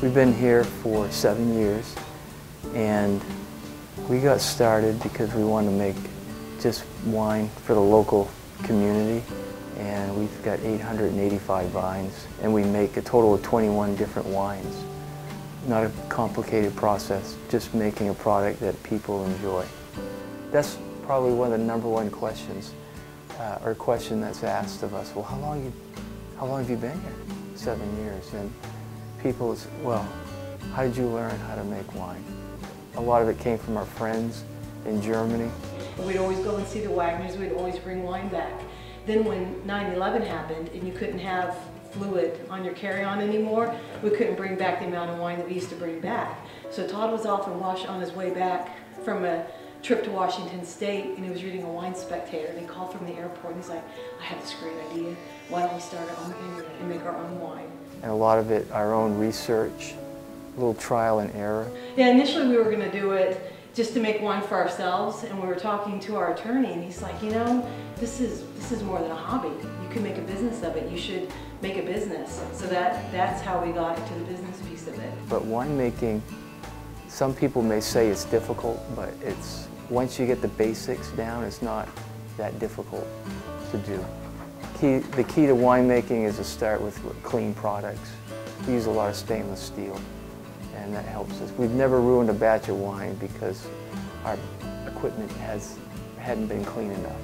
We've been here for 7 years, and we got started because we wanted to make just wine for the local community. And we've got 885 vines, and we make a total of 21 different wines. Not a complicated process, just making a product that people enjoy. That's probably one of the #1 questions, or question that's asked of us. Well, how long have you been here? 7 years. And people say, well, how did you learn how to make wine? A lot of it came from our friends in Germany. We'd always go and see the Wagners, we'd always bring wine back. Then when 9/11 happened and you couldn't have fluid on your carry-on anymore, we couldn't bring back the amount of wine that we used to bring back. So Todd was off on his way back from a trip to Washington State, and he was reading a Wine Spectator, and he called from the airport, and he's like, I have this great idea. Why don't we start our own vineyard and make our own wine? And a lot of it, our own research, a little trial and error. Yeah, initially we were going to do it just to make wine for ourselves, and we were talking to our attorney, and he's like, you know, this is more than a hobby. You can make a business of it. You should make a business. So that's how we got into the business piece of it. But winemaking, some people may say it's difficult, but once you get the basics down, it's not that difficult to do. The key to winemaking is to start with clean products. We use a lot of stainless steel, and that helps us. We've never ruined a batch of wine because our equipment hadn't been clean enough.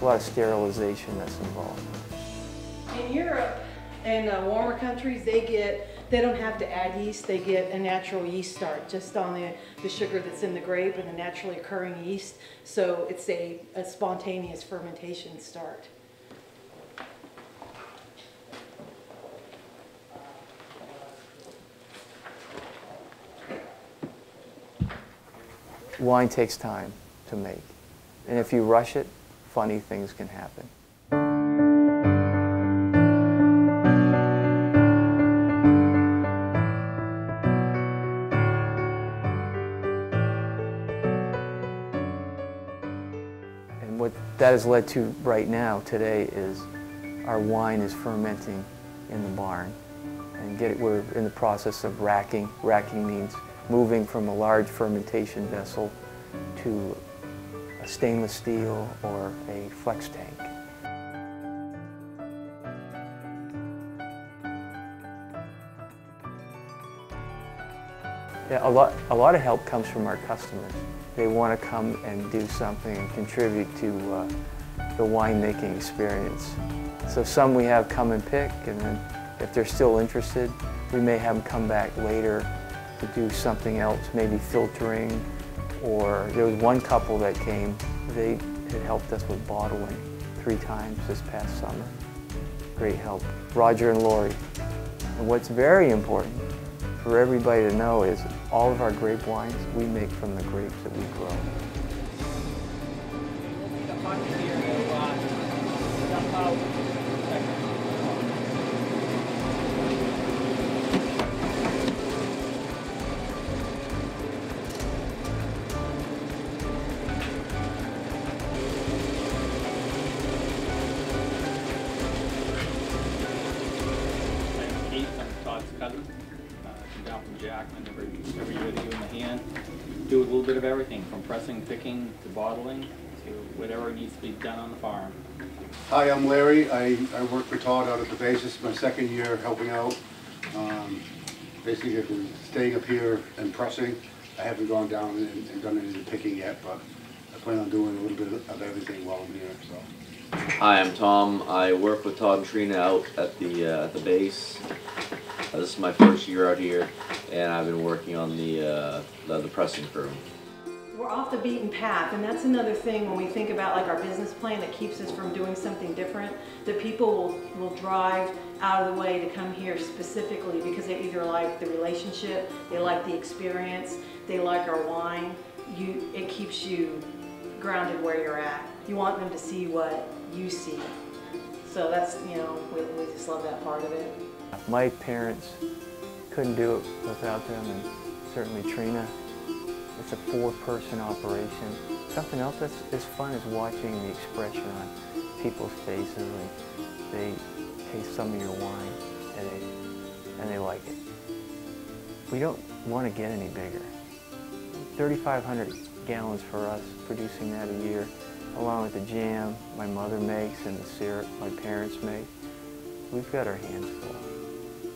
A lot of sterilization that's involved. In Europe and warmer countries, they don't have to add yeast. They get a natural yeast start just on the sugar that's in the grape and the naturally occurring yeast. So it's a spontaneous fermentation start. Wine takes time to make, and if you rush it, funny things can happen. And what that has led to right now, today, is our wine is fermenting in the barn. And we're in the process of racking. Racking means moving from a large fermentation vessel to a stainless steel or a flex tank. Yeah, a lot of help comes from our customers. They want to come and do something and contribute to the winemaking experience. So some we have come and pick, and then if they're still interested, we may have them come back later to do something else, maybe filtering, or there was one couple that came, they had helped us with bottling 3 times this past summer. Great help. Roger and Lori. And what's very important for everybody to know is all of our grape wines we make from the grapes that we grow. Cousin, come down from Jackman every year they give him a hand. Do a little bit of everything, from pressing, picking, to bottling, to whatever needs to be done on the farm. Hi, I'm Larry. I work for Todd out at the base. This is my 2nd year helping out. Basically, I've been staying up here and pressing. I haven't gone down and done any of the picking yet, but I plan on doing a little bit of everything while I'm here. So. Hi, I'm Tom. I work with Todd and Trina out at the base. This is my 1st year out here, and I've been working on the pressing crew. We're off the beaten path, and that's another thing when we think about like our business plan that keeps us from doing something different, that people will drive out of the way to come here specifically because they either like the relationship, they like the experience, they like our wine. It keeps you grounded where you're at. You want them to see what you see. So that's, you know, we just love that part of it. My parents couldn't do it without them, and certainly Trina. It's a 4-person operation. Something else that's fun is watching the expression on people's faces when they taste some of your wine and they like it. we don't want to get any bigger. 3,500 gallons for us, producing that a year, along with the jam my mother makes and the syrup my parents make. We've got our hands full.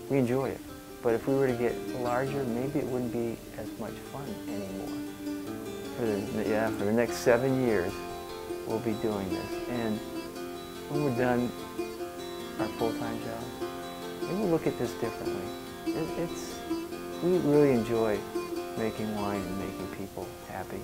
We enjoy it. But if we were to get larger, maybe it wouldn't be as much fun anymore. For the next 7 years, we'll be doing this. And when we're done our full-time job, maybe we'll look at this differently. We really enjoy making wine and making people happy.